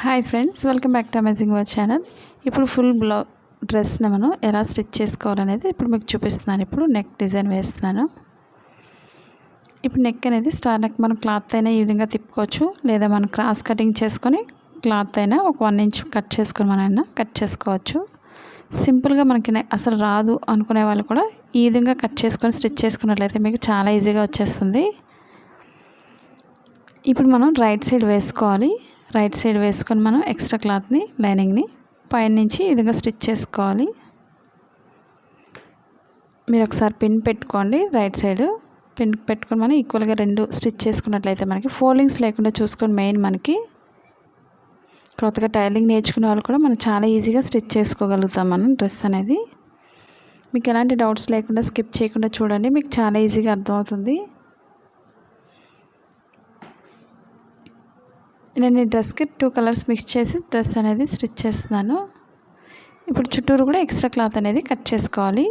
Hi friends, welcome back to amazing work channel. ఇప్పుడు full డ్రెస్ని మనం ఎలా స్టిచ్ చేసుకోవాలనేది ఇప్పుడు మీకు చూపిస్తున్నాను. ఇప్పుడు నెక్ డిజైన్ వేస్తున్నాను. ఇప్పుడు నెక్ అనేది స్టార్ నెక్ మనం క్లాత్ అయినా ఈ విధంగా తిప్పుకోవచ్చు, లేదా మనం క్రాస్ కటింగ్ చేసుకొని క్లాత్ అయినా ఒక 1 ఇంచ్ కట్ చేసుకొని మనమైనా కట్ చేసుకోవచ్చు. సింపుల్గా మనకి అసలు రాదు అనుకునే వాళ్ళు కూడా ఈ విధంగా కట్ చేసుకొని స్టిచ్ చేసుకున్నట్లయితే మీకు చాలా ఈజీగా వచ్చేస్తుంది. ఇప్పుడు మనం రైట్ సైడ్ వేసుకోవాలి. రైట్ సైడ్ వేసుకొని మనం ఎక్స్ట్రా క్లాత్ని లైనింగ్ని పైన నుంచి ఈ విధంగా స్టిచ్ చేసుకోవాలి. మీరు ఒకసారి పిన్ పెట్టుకోండి. రైట్ సైడ్ పిన్ పెట్టుకొని మనం ఈక్వల్గా 2 స్టిచ్ చేసుకున్నట్లయితే మనకి ఫోల్డింగ్స్ లేకుండా చూసుకొని మెయిన్ మనకి కొత్తగా టైలింగ్ నేర్చుకునే వాళ్ళు కూడా మనం చాలా ఈజీగా స్టిచ్ చేసుకోగలుగుతాం మనం డ్రెస్ అనేది. మీకు ఎలాంటి డౌట్స్ లేకుండా స్కిప్ చేయకుండా చూడండి, మీకు చాలా ఈజీగా అర్థమవుతుంది. నేను ఈ డ్రెస్కి 2 కలర్స్ మిక్స్ చేసి డ్రెస్ అనేది స్టిచ్ చేస్తున్నాను. ఇప్పుడు చుట్టూరు కూడా ఎక్స్ట్రా క్లాత్ అనేది కట్ చేసుకోవాలి.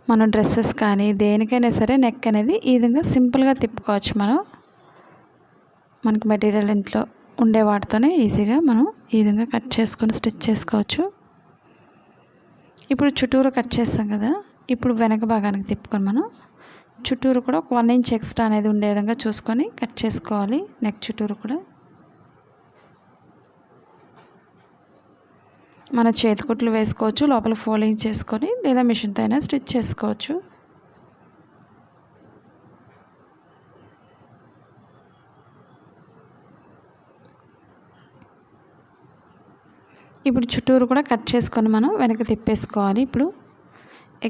మనం డ్రెస్సెస్ కానీ దేనికైనా సరే నెక్ అనేది ఈ విధంగా సింపుల్గా తిప్పుకోవచ్చు. మనకి మెటీరియల్ ఇంట్లో ఉండే వాటితోనే ఈజీగా మనం ఈ విధంగా కట్ చేసుకొని స్టిచ్ చేసుకోవచ్చు. ఇప్పుడు చుట్టూరు కట్ చేస్తాం కదా, ఇప్పుడు వెనక భాగానికి తిప్పుకొని మనం చుట్టూరు కూడా ఒక 1 ఇంచ్ ఎక్స్ట్రా అనేది ఉండే విధంగా చూసుకొని కట్ చేసుకోవాలి. నెక్ చుట్టూరు కూడా మన చేతికుట్లు వేసుకోవచ్చు, లోపల ఫోల్డింగ్ చేసుకొని, లేదా మిషన్తో అయినా స్టిచ్ చేసుకోవచ్చు. ఇప్పుడు చుట్టూరు కూడా కట్ చేసుకొని మనం వెనక్కి తిప్పేసుకోవాలి. ఇప్పుడు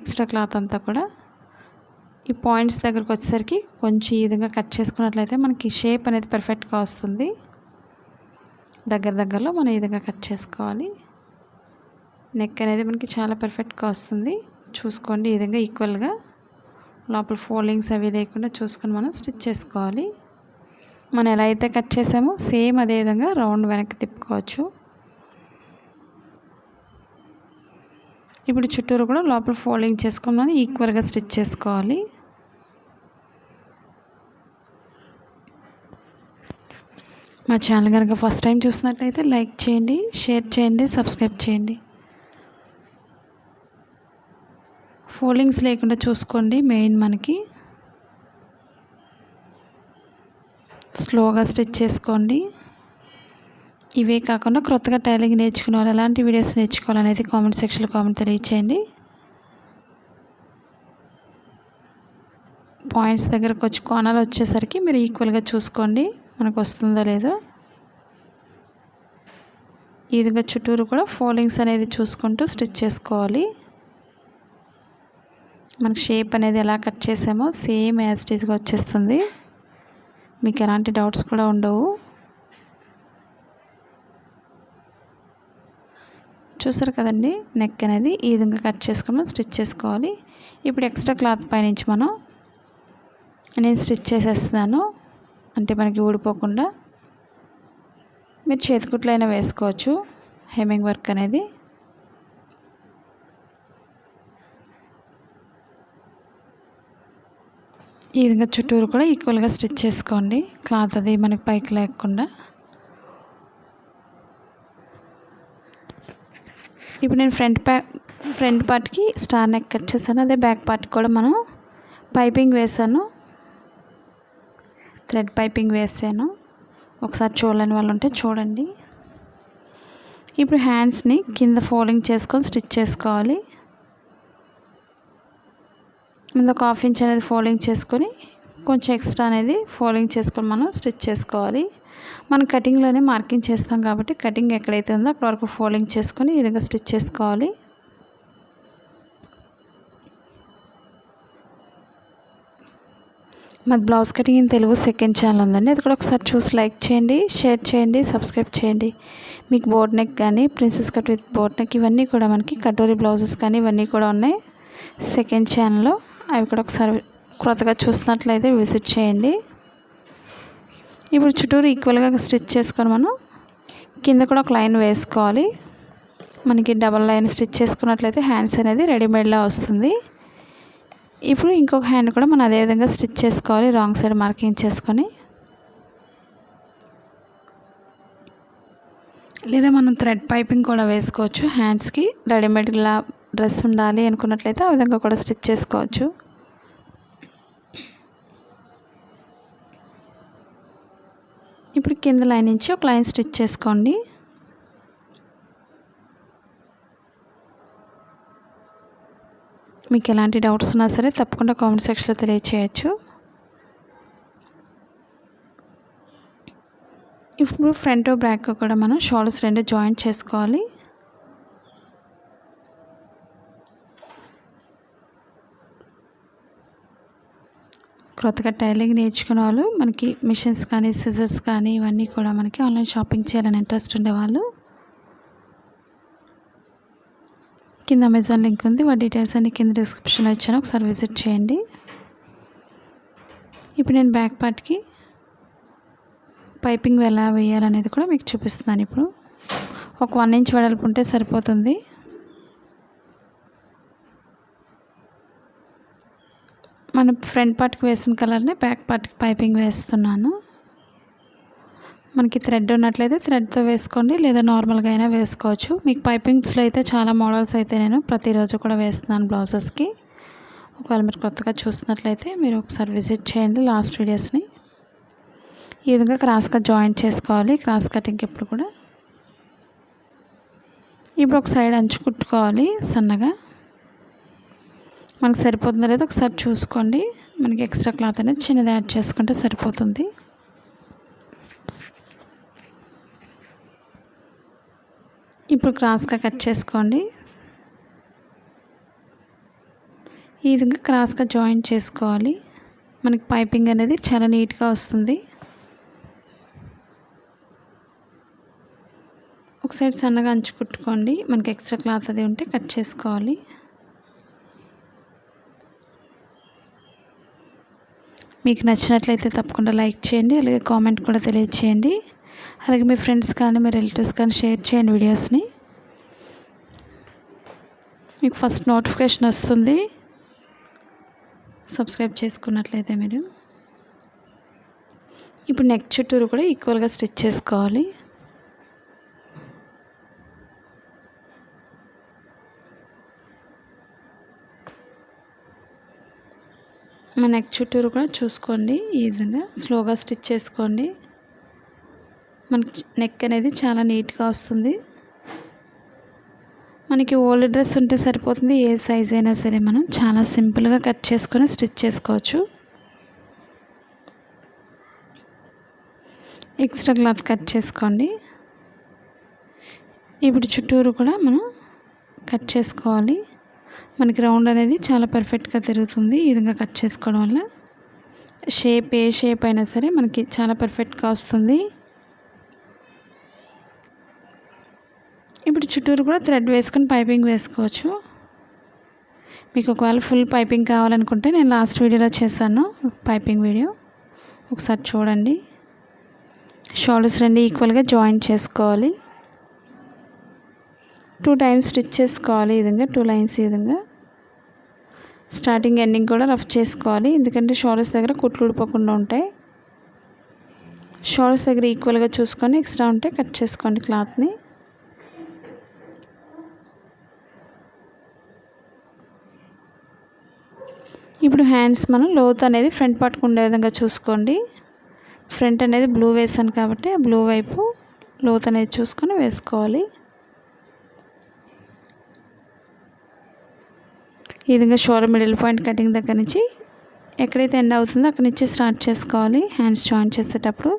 ఎక్స్ట్రా క్లాత్ అంతా కూడా ఈ పాయింట్స్ దగ్గరకు వచ్చేసరికి కొంచెం ఈ విధంగా కట్ చేసుకున్నట్లయితే మనకి షేప్ అనేది పర్ఫెక్ట్గా వస్తుంది. దగ్గరలో మనం ఈ విధంగా కట్ చేసుకోవాలి. నెక్ అనేది మనకి చాలా పర్ఫెక్ట్గా వస్తుంది. చూసుకోండి, ఈ విధంగా ఈక్వల్గా లోపల ఫోల్డింగ్స్ అవి లేకుండా చూసుకొని మనం స్టిచ్ చేసుకోవాలి. మనం ఎలా అయితే కట్ చేసామో సేమ్ అదే విధంగా రౌండ్ వెనక్కి తిప్పుకోవచ్చు. ఇప్పుడు చుట్టూరు కూడా లోపల ఫోల్డింగ్ చేసుకొని మనం ఈక్వల్గా స్టిచ్ చేసుకోవాలి. మా ఛానల్ కనుక ఫస్ట్ టైం చూసినట్లయితే లైక్ చేయండి, షేర్ చేయండి, సబ్స్క్రైబ్ చేయండి. ఫోల్డింగ్స్ లేకుండా చూసుకోండి. మెయిన్ మనకి స్లోగా స్టిచ్ చేసుకోండి. ఇవే కాకుండా క్రొత్తగా టైలింగ్ నేర్చుకునే వాళ్ళు ఎలాంటి వీడియోస్ నేర్చుకోవాలనేది కామెంట్ సెక్షన్లో కామెంట్ తెలియచేయండి. పాయింట్స్ దగ్గరకు వచ్చి కోణాలు వచ్చేసరికి మీరు ఈక్వల్గా చూసుకోండి మనకు వస్తుందో లేదో. ఈ విధంగా చుట్టూరు కూడా ఫోల్డింగ్స్ అనేది చూసుకుంటూ స్టిచ్ చేసుకోవాలి. మనకు షేప్ అనేది ఎలా కట్ చేసామో సేమ్ యాజ్ ఇట్ ఈస్గా వచ్చేస్తుంది. మీకు ఎలాంటి డౌట్స్ కూడా ఉండవు. చూసారు కదండి, నెక్ అనేది ఈ విధంగా కట్ చేసుకుని స్టిచ్ చేసుకోవాలి. ఇప్పుడు ఎక్స్ట్రా క్లాత్ పైనుంచి నేను స్టిచ్ చేసేస్తున్నాను, అంటే మనకి ఊడిపోకుండా. మీరు చేతికుట్లు అయినా వేసుకోవచ్చు హెమ్మింగ్ వర్క్ అనేది. ఈ విధంగా చుట్టూరు కూడా ఈక్వల్గా స్టిచ్ చేసుకోండి, క్లాత్ అది మనకి పైకి లేకుండా. ఇప్పుడు నేను ఫ్రంట్ పార్ట్కి స్టార్ నెక్ కట్ చేశాను, అదే బ్యాక్ పార్ట్కి కూడా మనం పైపింగ్ వేసాను, థ్రెడ్ పైపింగ్ వేసాను. ఒకసారి చూడలేని వాళ్ళు ఉంటే చూడండి. ఇప్పుడు హ్యాండ్స్ని కింద ఫోల్డింగ్ చేసుకొని స్టిచ్ చేసుకోవాలి. ముందు ఒక 1/2 ఇంచ్ అనేది ఫోల్డింగ్ చేసుకొని కొంచెం ఎక్స్ట్రా అనేది ఫోల్డింగ్ చేసుకొని మనం స్టిచ్ చేసుకోవాలి. మనం కటింగ్లోనే మార్కింగ్ చేస్తాం కాబట్టి కటింగ్ ఎక్కడైతే ఉందో అక్కడ వరకు ఫోల్డింగ్ చేసుకొని ఈ విధంగా స్టిచ్ చేసుకోవాలి. మాది blouse cutting in Telugu second channel ఉందండి, అది కూడా ఒకసారి చూసి లైక్ చేయండి, షేర్ చేయండి, సబ్స్క్రైబ్ చేయండి. మీకు బోట్ నెక్ కానీ princess cut with boat neck ఇవన్నీ కూడా మనకి కటోరీ బ్లౌజెస్ కానీ ఇవన్నీ కూడా ఉన్నాయి సెకండ్ ఛానల్లో. అవి కూడా ఒకసారి క్రొత్తగా చూసినట్లయితే విజిట్ చేయండి. ఇప్పుడు చుట్టూరు ఈక్వల్గా స్టిచ్ చేసుకొని మనం కింద కూడా ఒక లైన్ వేసుకోవాలి. మనకి డబల్ లైన్ స్టిచ్ చేసుకున్నట్లయితే హ్యాండ్స్ అనేది రెడీమేడ్లా వస్తుంది. ఇప్పుడు ఇంకొక హ్యాండ్ కూడా మనం అదే విధంగా స్టిచ్ చేసుకోవాలి. రాంగ్ సైడ్ మార్కింగ్ చేసుకొని, లేదా మనం థ్రెడ్ పైపింగ్ కూడా వేసుకోవచ్చు. హ్యాండ్స్కి రెడీమేడ్గా డ్రెస్ ఉండాలి అనుకున్నట్లయితే ఆ విధంగా కూడా స్టిచ్ చేసుకోవచ్చు. ఇప్పుడు కింద లైన్ నుంచి ఒక లైన్ స్టిచ్ చేసుకోండి. మీకు ఎలాంటి డౌట్స్ ఉన్నా సరే తప్పకుండా కామెంట్ సెక్షన్లో తెలియచేయచ్చు. ఇప్పుడు ఫ్రంట్ బ్యాక్ కూడా మనం షోల్డర్స్ రెండు జాయింట్ చేసుకోవాలి. కొత్తగా టైలరింగ్ నేర్చుకునే వాళ్ళు, మనకి మిషన్స్ కానీ సిజర్స్ కానీ ఇవన్నీ కూడా మనకి ఆన్లైన్ షాపింగ్ చేయాలని ఇంట్రెస్ట్ ఉండేవాళ్ళు కింద అమెజాన్ లింక్ ఉంది. వాటి డీటెయిల్స్ అన్ని కింద డిస్క్రిప్షన్లో ఇచ్చాను, ఒకసారి విజిట్ చేయండి. ఇప్పుడు నేను బ్యాక్ పార్ట్కి పైపింగ్ ఎలా వేయాలనేది కూడా మీకు చూపిస్తున్నాను. ఇప్పుడు ఒక 1 ఇంచ్ వెడల్పు ఉంటే సరిపోతుంది. మన ఫ్రంట్ పార్ట్కి వేసిన కలర్ని బ్యాక్ పార్ట్కి పైపింగ్ వేస్తున్నాను. మనకి థ్రెడ్ ఉన్నట్లయితే థ్రెడ్తో వేసుకోండి, లేదా నార్మల్గా అయినా వేసుకోవచ్చు. మీకు పైపింగ్స్లో అయితే చాలా మోడల్స్ అయితే నేను ప్రతిరోజు కూడా వేస్తున్నాను బ్లౌజెస్కి. ఒకవేళ మీరు కొత్తగా చూస్తున్నట్లయితే మీరు ఒకసారి విజిట్ చేయండి లాస్ట్ వీడియోస్ని. ఈ విధంగా క్రాస్గా జాయింట్ చేసుకోవాలి. క్రాస్ కటింగ్ ఎప్పుడు కూడా. ఇప్పుడు ఒక సైడ్ అంచు కుట్టుకోవాలి సన్నగా. మనకు సరిపోతుందో లేదో ఒకసారి చూసుకోండి. మనకి ఎక్స్ట్రా క్లాత్ అనేది చిన్నది యాడ్ చేసుకుంటే సరిపోతుంది. ఇప్పుడు క్రాస్గా కట్ చేసుకోండి. ఈ విధంగా క్రాస్గా జాయింట్ చేసుకోవాలి. మనకి పైపింగ్ అనేది చాలా నీట్గా వస్తుంది. ఒక సైడ్ సన్నగా అంచు కుట్టుకోండి. మనకి ఎక్స్ట్రా క్లాత్ అది ఉంటే కట్ చేసుకోవాలి. మీకు నచ్చినట్లయితే తప్పకుండా లైక్ చేయండి, అలాగే కామెంట్ కూడా తెలియచేయండి. అలాగే మీ ఫ్రెండ్స్ కానీ మీ రిలేటివ్స్ కానీ షేర్ చేయండి వీడియోస్ని. మీకు ఫస్ట్ నోటిఫికేషన్ వస్తుంది సబ్స్క్రైబ్ చేసుకున్నట్లయితే మీరు. ఇప్పుడు నెక్ చుట్టూరు కూడా ఈక్వల్గా స్టిచ్ చేసుకోవాలి. మన నెక్ చుట్టూరు కూడా చూసుకోండి. ఈ విధంగా స్లోగా స్టిచ్ చేసుకోండి. మనకి నెక్ అనేది చాలా నీట్గా వస్తుంది. మనకి ఓల్డ్ డ్రెస్ ఉంటే సరిపోతుంది. ఏ సైజ్ అయినా సరే మనం చాలా సింపుల్గా కట్ చేసుకొని స్టిచ్ చేసుకోవచ్చు. ఎక్స్ట్రా క్లాత్ కట్ చేసుకోండి. ఇప్పుడు చుట్టూరు కూడా మనం కట్ చేసుకోవాలి. మనకి రౌండ్ అనేది చాలా పర్ఫెక్ట్గా తిరుగుతుంది. ఈ విధంగా కట్ చేసుకోవడం వల్ల షేప్ ఏ షేప్ అయినా సరే మనకి చాలా పర్ఫెక్ట్గా వస్తుంది. ఇప్పుడు చుట్టూరు కూడా థ్రెడ్ వేసుకొని పైపింగ్ వేసుకోవచ్చు. మీకు ఒకవేళ ఫుల్ పైపింగ్ కావాలనుకుంటే నేను లాస్ట్ వీడియోలో చేశాను పైపింగ్ వీడియో, ఒకసారి చూడండి. షోల్డర్స్ రెండు ఈక్వల్గా జాయింట్ చేసుకోవాలి. 2 టైమ్స్ స్టిచ్ చేసుకోవాలి. ఈ విధంగా 2 లైన్స్ ఈ విధంగా స్టార్టింగ్ ఎండింగ్ కూడా రఫ్ చేసుకోవాలి. ఎందుకంటే షోల్డర్స్ దగ్గర కుట్లు ఊడిపోకుండా ఉంటాయి. షోల్డర్స్ దగ్గర ఈక్వల్గా చూసుకొని ఎక్స్ట్రా ఉంటే కట్ చేసుకోండి క్లాత్ని. ఇప్పుడు హ్యాండ్స్ మనం లోత్ అనేది ఫ్రంట్ పార్ట్కి ఉండే విధంగా చూసుకోండి. ఫ్రంట్ అనేది బ్లూ వేసాను కాబట్టి ఆ బ్లూ వైపు లోత్ అనేది చూసుకొని వేసుకోవాలి. ఈ విధంగా షోల్డర్ మిడిల్ పాయింట్ కటింగ్ దగ్గర నుంచి ఎక్కడైతే ఎండ్ అవుతుందో అక్కడి నుంచి స్టార్ట్ చేసుకోవాలి. హ్యాండ్స్ జాయిన్ చేసేటప్పుడు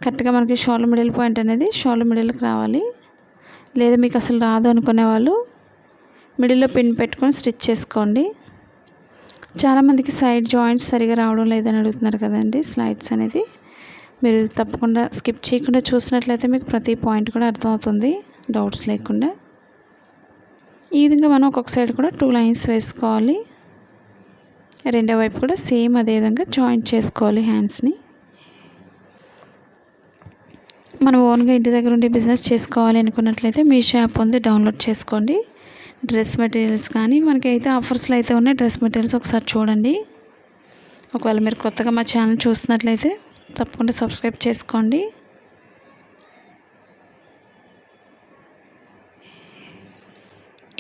కరెక్ట్గా మనకి షోల్డర్ మిడిల్ పాయింట్ అనేది షోల్డర్ మిడిల్కి రావాలి. లేదా మీకు అసలు రాదు అనుకునే వాళ్ళు మిడిల్లో పిన్ పెట్టుకొని స్టిచ్ చేసుకోండి. చాలామందికి సైడ్ జాయింట్స్ సరిగా రావడం లేదని అడుగుతున్నారు కదండి. స్లైడ్స్ అనేది మీరు తప్పకుండా స్కిప్ చేయకుండా చూసినట్లయితే మీకు ప్రతి పాయింట్ కూడా అర్థమవుతుంది డౌట్స్ లేకుండా. ఈ విధంగా మనం ఒక్కొక్క సైడ్ కూడా 2 లైన్స్ వేసుకోవాలి. రెండో వైపు కూడా సేమ్ అదే విధంగా జాయింట్ చేసుకోవాలి హ్యాండ్స్ని. మనం ఓన్గా ఇంటి దగ్గర ఉండి బిజినెస్ చేసుకోవాలి అనుకున్నట్లయితే మీషో యాప్ ఉంది, డౌన్లోడ్ చేసుకోండి. డ్రెస్ మెటీరియల్స్ కానీ మనకైతే ఆఫర్స్లో అయితే ఉన్నాయి. డ్రెస్ మెటీరియల్స్ ఒకసారి చూడండి. ఒకవేళ మీరు కొత్తగా మా ఛానల్ చూస్తున్నట్లయితే తప్పకుండా సబ్స్క్రైబ్ చేసుకోండి.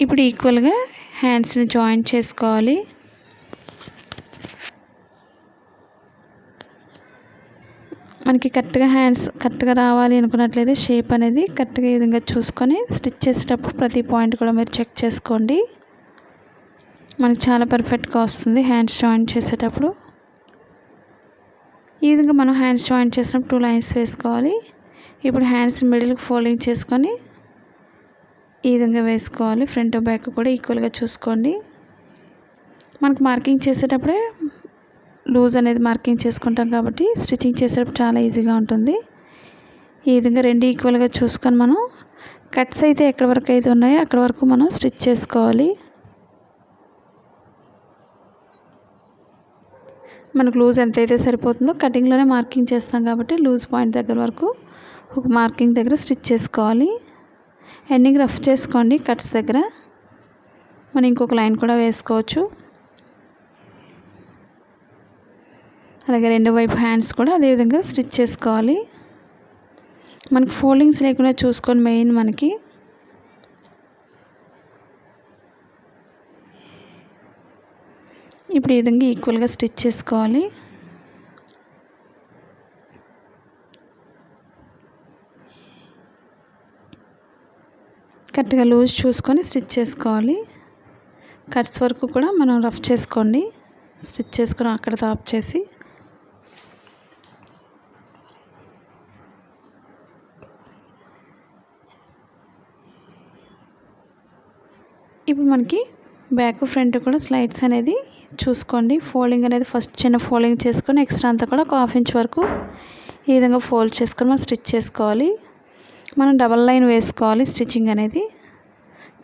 ఇప్పుడు ఈక్వల్గా హ్యాండ్స్ని జాయింట్ చేసుకోవాలి. మనకి కరెక్ట్గా హ్యాండ్స్ కరెక్ట్గా రావాలి అనుకున్నట్లయితే షేప్ అనేది కరెక్ట్గా ఈ విధంగా చూసుకొని స్టిచ్ చేసేటప్పుడు ప్రతి పాయింట్ కూడా మీరు చెక్ చేసుకోండి. మనకి చాలా పర్ఫెక్ట్గా వస్తుంది హ్యాండ్స్ జాయింట్ చేసేటప్పుడు. ఈ విధంగా మనం హ్యాండ్స్ జాయింట్ చేసినప్పుడు 2 లైన్స్ వేసుకోవాలి. ఇప్పుడు హ్యాండ్స్ మిడిల్కి ఫోల్డింగ్ చేసుకొని ఈ విధంగా వేసుకోవాలి. ఫ్రంట్ బ్యాక్ కూడా ఈక్వల్గా చూసుకోండి. మనకు మార్కింగ్ చేసేటప్పుడే లూజ్ అనేది మార్కింగ్ చేసుకుంటాం కాబట్టి స్టిచ్చింగ్ చేసేటప్పుడు చాలా ఈజీగా ఉంటుంది. ఈ విధంగా 2 ఈక్వల్గా చూసుకొని మనం కట్స్ అయితే ఎక్కడి వరకు అయితే ఉన్నాయో అక్కడ వరకు మనం స్టిచ్ చేసుకోవాలి. మనకు లూజ్ ఎంతైతే సరిపోతుందో కటింగ్లోనే మార్కింగ్ చేస్తాం కాబట్టి లూజ్ పాయింట్ దగ్గర వరకు ఒక మార్కింగ్ దగ్గర స్టిచ్ చేసుకోవాలి. ఎండింగ్ రఫ్ చేసుకోండి. కట్స్ దగ్గర మనం ఇంకొక లైన్ కూడా వేసుకోవచ్చు. అలాగే 2 వైపు హ్యాండ్స్ కూడా అదేవిధంగా స్టిచ్ చేసుకోవాలి. మనకి ఫోల్డింగ్స్ లేకుండా చూసుకొని మెయిన్ మనకి ఇప్పుడు ఈ విధంగా ఈక్వల్గా స్టిచ్ చేసుకోవాలి. కరెక్ట్గా లూజ్ చూసుకొని స్టిచ్ చేసుకోవాలి. కట్స్ వరకు కూడా మనం రఫ్ చేసుకోండి. స్టిచ్ చేసుకొని అక్కడ టాప్ చేసి ఇప్పుడు మనకి బ్యాక్ ఫ్రంట్ కూడా స్లైడ్స్ అనేది చూసుకోండి. ఫోల్డింగ్ అనేది ఫస్ట్ చిన్న ఫోల్డింగ్ చేసుకొని ఎక్స్ట్రా అంతా కూడా ఒక 1/2 ఇంచ్ వరకు ఈ విధంగా ఫోల్డ్ చేసుకొని మనం స్టిచ్ చేసుకోవాలి. మనం డబల్ లైన్ వేసుకోవాలి. స్టిచ్చింగ్ అనేది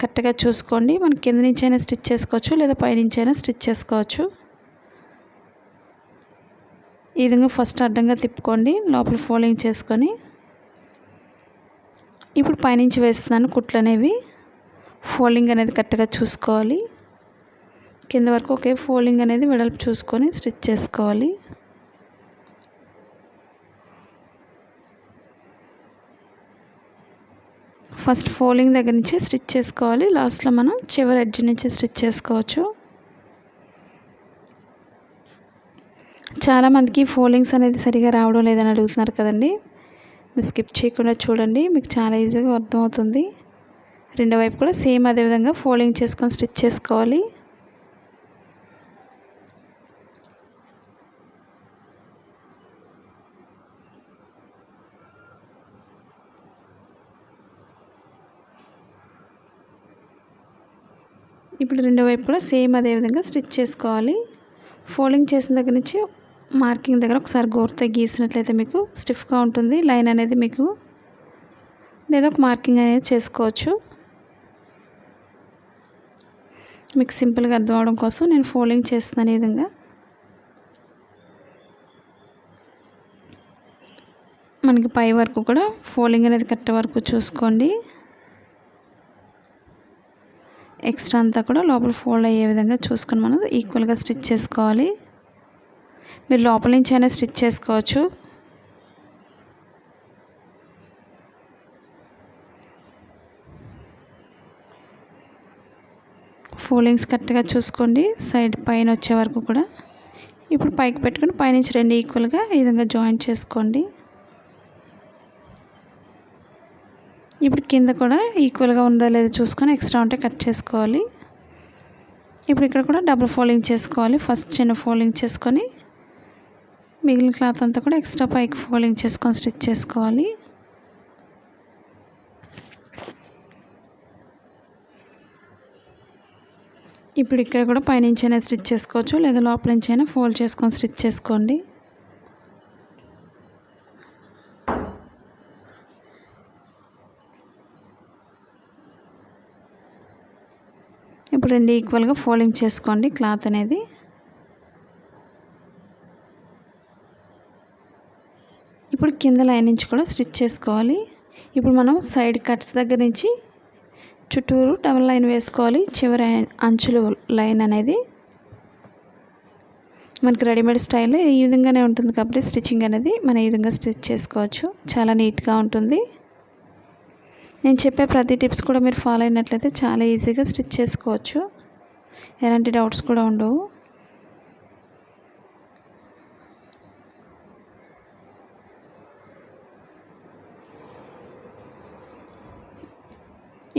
కరెక్ట్గా చూసుకోండి. మనం కింద నుంచి అయినా స్టిచ్ చేసుకోవచ్చు లేదా పైనుంచి అయినా స్టిచ్ చేసుకోవచ్చు. ఈ విధంగా ఫస్ట్ అడ్డంగా తిప్పుకోండి. లోపల ఫోల్డింగ్ చేసుకొని ఇప్పుడు పైనుంచి వేస్తున్నాను. కుట్లు అనేవి ఫోల్డింగ్ అనేది కరెక్ట్గా చూసుకోవాలి. కింద వరకు ఒకే ఫోల్డింగ్ అనేది వెడల్పు చూసుకొని స్టిచ్ చేసుకోవాలి. ఫస్ట్ ఫోల్డింగ్ దగ్గర నుంచి స్టిచ్ చేసుకోవాలి. లాస్ట్లో మనం చివరి ఎడ్జ్ నుంచి స్టిచ్ చేసుకోవచ్చు. చాలామందికి ఫోల్డింగ్స్ అనేది సరిగా రావడం లేదని అడుగుతున్నారు కదండి. మీరు స్కిప్ చేయకుండా చూడండి, మీకు చాలా ఈజీగా అర్థమవుతుంది. 2 వైపు కూడా సేమ్ అదేవిధంగా ఫోల్డింగ్ చేసుకొని స్టిచ్ చేసుకోవాలి. ఇప్పుడు 2 వైపు కూడా సేమ్ అదేవిధంగా స్టిచ్ చేసుకోవాలి. ఫోల్డింగ్ చేసిన దగ్గర నుంచి మార్కింగ్ దగ్గర ఒకసారి గోరుతో గీసినట్లయితే మీకు స్టిఫ్గా ఉంటుంది. లైన్ అనేది మీకు లేదా ఒక మార్కింగ్ అనేది చేసుకోవచ్చు. మీకు సింపుల్గా అర్థం అవడం కోసం నేను ఫోల్డింగ్ చేస్తున్నాను. ఈ విధంగా మనకి పై వరకు కూడా ఫోల్డింగ్ అనేది కరెక్ట్ వరకు చూసుకోండి. ఎక్స్ట్రా అంతా కూడా లోపల ఫోల్డ్ అయ్యే విధంగా చూసుకొని మనం ఈక్వల్గా స్టిచ్ చేసుకోవాలి. మీరు లోపల నుంచి అయినా స్టిచ్ చేసుకోవచ్చు. ఫోల్డింగ్స్ కరెక్ట్గా చూసుకోండి. సైడ్ పైన వచ్చే వరకు కూడా ఇప్పుడు పైకి పెట్టుకొని పైనుంచి 2 ఈక్వల్గా ఈ విధంగా జాయింట్ చేసుకోండి. ఇప్పుడు కింద కూడా ఈక్వల్గా ఉందా లేదా చూసుకొని ఎక్స్ట్రా ఉంటే కట్ చేసుకోవాలి. ఇప్పుడు ఇక్కడ కూడా డబుల్ ఫోల్డింగ్ చేసుకోవాలి. ఫస్ట్ చిన్న ఫోల్డింగ్ చేసుకొని మిగిలిన క్లాత్ అంతా కూడా ఎక్స్ట్రా పైకి ఫోల్డింగ్ చేసుకొని స్టిచ్ చేసుకోవాలి. ఇప్పుడు ఇక్కడ కూడా పైనుంచి అయినా స్టిచ్ చేసుకోవచ్చు లేదా లోపల నుంచి అయినా ఫోల్డ్ చేసుకొని స్టిచ్ చేసుకోండి. ఇప్పుడు 2 ఈక్వల్గా ఫోల్డింగ్ చేసుకోండి క్లాత్ అనేది. ఇప్పుడు కింద లైన్ నుంచి కూడా స్టిచ్ చేసుకోవాలి. ఇప్పుడు మనం సైడ్ కట్స్ దగ్గర నుంచి చుట్టూరు డబల్ లైన్ వేసుకోవాలి. చివరి అంచులు లైన్ అనేది మనకి రెడీమేడ్ స్టైల్ ఈ విధంగానే ఉంటుంది కాబట్టి స్టిచ్చింగ్ అనేది మనం ఈ విధంగా స్టిచ్ చేసుకోవచ్చు. చాలా నీట్గా ఉంటుంది. నేను చెప్పే ప్రతి టిప్స్ కూడా మీరు ఫాలో అయినట్లయితే చాలా ఈజీగా స్టిచ్ చేసుకోవచ్చు. ఎలాంటి డౌట్స్ కూడా ఉండవు.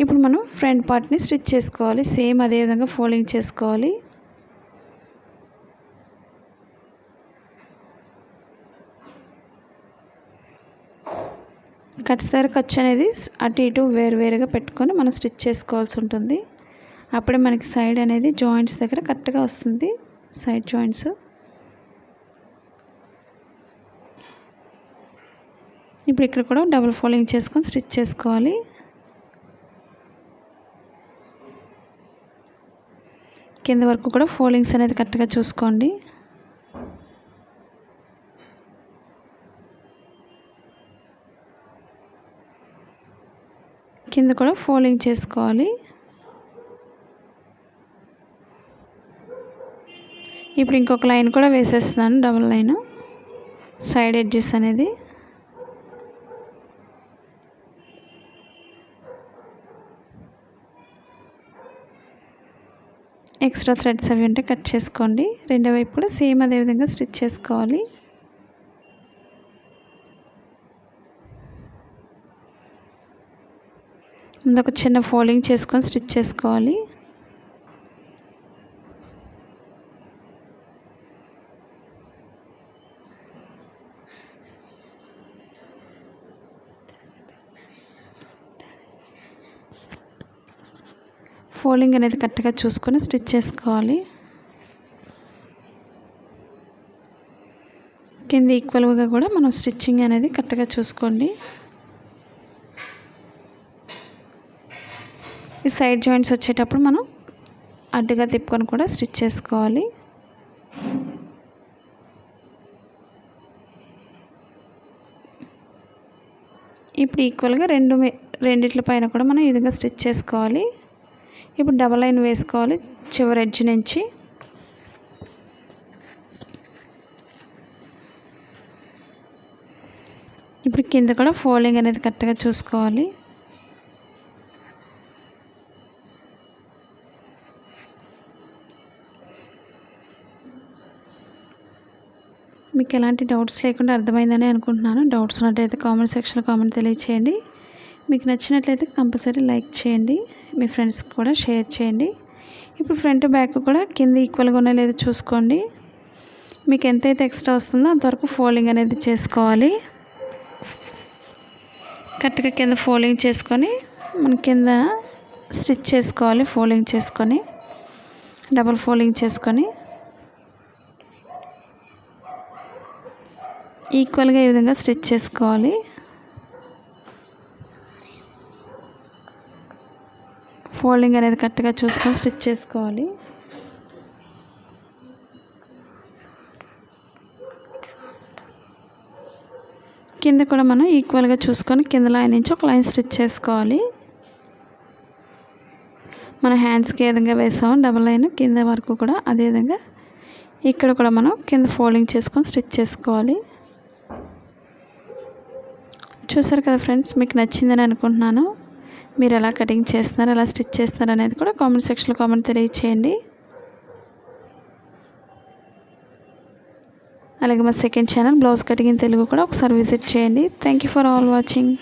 ఇప్పుడు మనం ఫ్రంట్ పార్ట్ని స్టిచ్ చేసుకోవాలి. సేమ్ అదే విధంగా ఫోల్డింగ్ చేసుకోవాలి. కట్స్ దగ్గర ఖర్చు అనేది అటు ఇటు వేరువేరుగా పెట్టుకొని మనం స్టిచ్ చేసుకోవాల్సి ఉంటుంది. అప్పుడే మనకి సైడ్ అనేది జాయింట్స్ దగ్గర కరెక్ట్గా వస్తుంది. సైడ్ జాయింట్స్ ఇప్పుడు ఇక్కడ కూడా డబుల్ ఫోల్డింగ్ చేసుకొని స్టిచ్ చేసుకోవాలి. కింద వరకు కూడా ఫోల్డింగ్స్ అనేది కరెక్ట్గా చూసుకోండి. కింద కూడా ఫోల్డింగ్ చేసుకోవాలి. ఇప్పుడు ఇంకొక లైన్ కూడా వేసేస్తున్నాను, డబుల్ లైన్ సైడ్ ఎడ్జెస్ అనేది. ఎక్స్ట్రా థ్రెడ్స్ అవి ఉంటే కట్ చేసుకోండి. రెండో వైపు కూడా సేమ్ అదే విధంగా స్టిచ్ చేసుకోవాలి. ముందు ఒక చిన్న ఫోల్డింగ్ చేసుకొని స్టిచ్ చేసుకోవాలి. ఫోల్డింగ్ అనేది కరెక్ట్గా చూసుకొని స్టిచ్ చేసుకోవాలి. కింద ఈక్వల్గా కూడా మనం స్టిచ్చింగ్ అనేది కరెక్ట్గా చూసుకోండి. ఈ సైడ్ జాయింట్స్ వచ్చేటప్పుడు మనం అడ్డుగా తిప్పుకొని కూడా స్టిచ్ చేసుకోవాలి. ఇప్పుడు ఈక్వల్గా రెండిట్ల పైన కూడా మనం ఈ విధంగా స్టిచ్ చేసుకోవాలి. ఇప్పుడు డబల్ లైన్ వేసుకోవాలి చివరి ఎడ్జ్ నుంచి. ఇప్పుడు కింద కూడా ఫోల్డింగ్ అనేది కరెక్ట్గా చూసుకోవాలి. మీకు ఎలాంటి డౌట్స్ లేకుండా అర్థమైందని అనుకుంటున్నాను. డౌట్స్ ఉన్నట్టయితే కామెంట్ సెక్షన్లో కామెంట్ తెలియచేయండి. మీకు నచ్చినట్లయితే కంపల్సరీ లైక్ చేయండి. మీ ఫ్రెండ్స్కి కూడా షేర్ చేయండి. ఇప్పుడు ఫ్రంట్ బ్యాక్ కూడా కింద ఈక్వల్గా ఉన్నా లేదో చూసుకోండి. మీకు ఎంతైతే ఎక్స్ట్రా వస్తుందో అంతవరకు ఫోల్డింగ్ అనేది చేసుకోవాలి. కరెక్ట్గా కింద ఫోల్డింగ్ చేసుకొని మన కింద స్టిచ్ చేసుకోవాలి. ఫోల్డింగ్ చేసుకొని డబుల్ ఫోల్డింగ్ చేసుకొని ఈక్వల్గా ఈ విధంగా స్టిచ్ చేసుకోవాలి. ఫోల్డింగ్ అనేది కరెక్ట్గా చూసుకొని స్టిచ్ చేసుకోవాలి. కింద కూడా మనం ఈక్వల్గా చూసుకొని కింద లైన్ నుంచి ఒక లైన్ స్టిచ్ చేసుకోవాలి. మన హ్యాండ్స్కి ఏ విధంగా వేసామో డబల్ లైన్ కింద వరకు కూడా అదే విధంగా ఇక్కడ కూడా మనం కింద ఫోల్డింగ్ చేసుకొని స్టిచ్ చేసుకోవాలి. చూసారు కదా ఫ్రెండ్స్, మీకు నచ్చిందని అనుకుంటున్నాను. మీరు ఎలా కటింగ్ చేస్తున్నారు, ఎలా స్టిచ్ చేస్తున్నారు అనేది కూడా కామెంట్ సెక్షన్లో కామెంట్ తెలియచేయండి. అలాగే మా second channel blouse cutting in Telugu కూడా ఒకసారి విజిట్ చేయండి. Thank you for all watching.